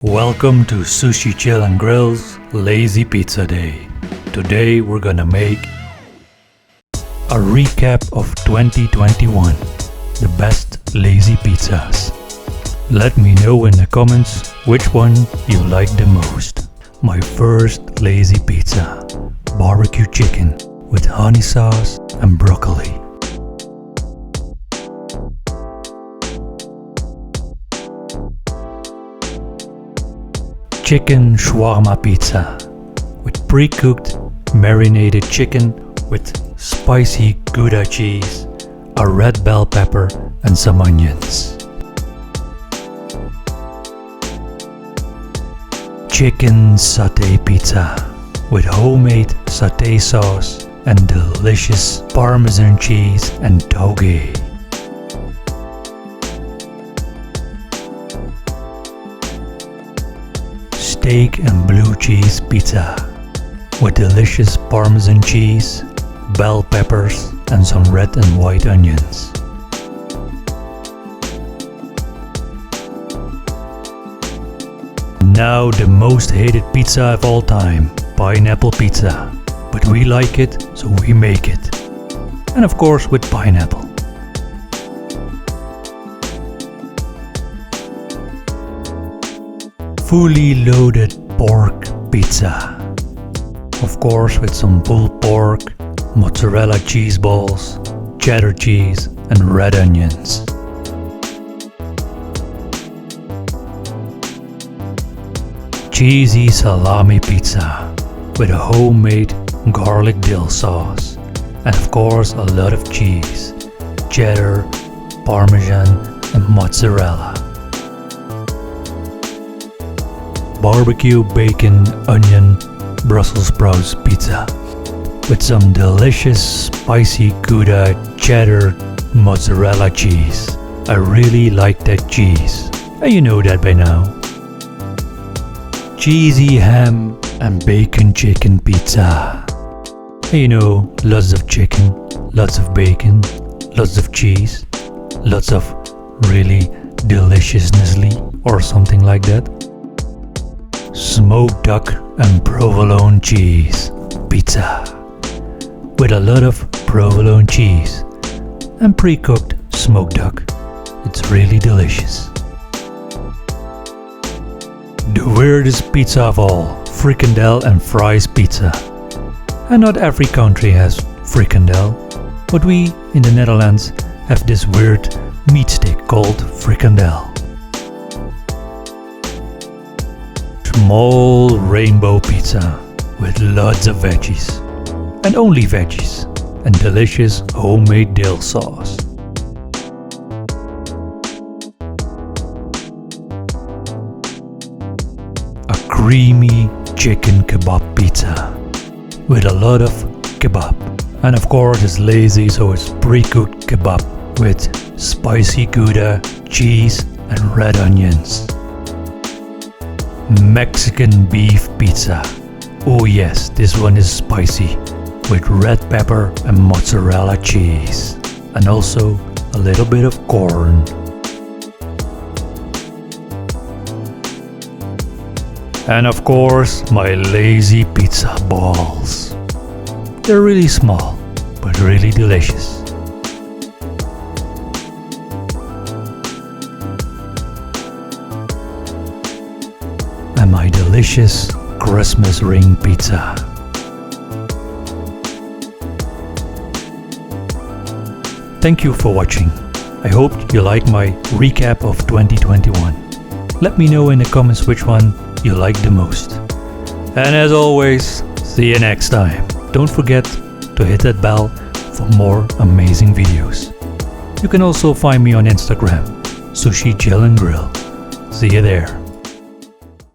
Welcome to Sushi Chill and Grill's Lazy Pizza Day. Today we're gonna make a recap of 2021, the best lazy pizzas. Let me know in the comments which one you like the most. My first lazy pizza, barbecue chicken with honey sauce and broccoli. Chicken shawarma pizza with pre-cooked marinated chicken with spicy Gouda cheese, a red bell pepper and some onions. Chicken satay pizza with homemade satay sauce and delicious Parmesan cheese and toge. Steak and blue cheese pizza with delicious Parmesan cheese, bell peppers and some red and white onions. Now the most hated pizza of all time, pineapple pizza. But we like it, so we make it. And of course with pineapple. Fully loaded pork pizza. Of course with some pulled pork, mozzarella cheese balls, cheddar cheese and red onions. Cheesy salami pizza with a homemade garlic dill sauce. And of course a lot of cheese, cheddar, Parmesan and mozzarella. Barbecue bacon onion Brussels sprouts pizza with some delicious spicy Gouda cheddar mozzarella cheese. I really like that cheese, and you know that by now. Cheesy ham and bacon chicken pizza. And you know, lots of chicken, lots of bacon, lots of cheese, lots of really deliciousnessly or something like that. Smoked duck and provolone cheese pizza with a lot of provolone cheese and pre-cooked smoked duck. It's really delicious. The weirdest pizza of all, frikandel and fries pizza. And not every country has frikandel, but we in the Netherlands have this weird meat stick called frikandel. Small rainbow pizza with lots of veggies, and only veggies, and delicious homemade dill sauce. A creamy chicken kebab pizza with a lot of kebab, and of course it's lazy, so it's pre-cooked kebab with spicy Gouda, cheese and red onions. Mexican beef pizza. Oh yes, this one is spicy with red pepper and mozzarella cheese, and also a little bit of corn. And of course my lazy pizza balls. They're really small but really delicious. And my delicious Christmas ring pizza. Thank you for watching. I hope you like my recap of 2021. Let me know in the comments which one you like the most. And as always, see you next time. Don't forget to hit that bell for more amazing videos. You can also find me on Instagram, Sushi Chill and Grill. See you there.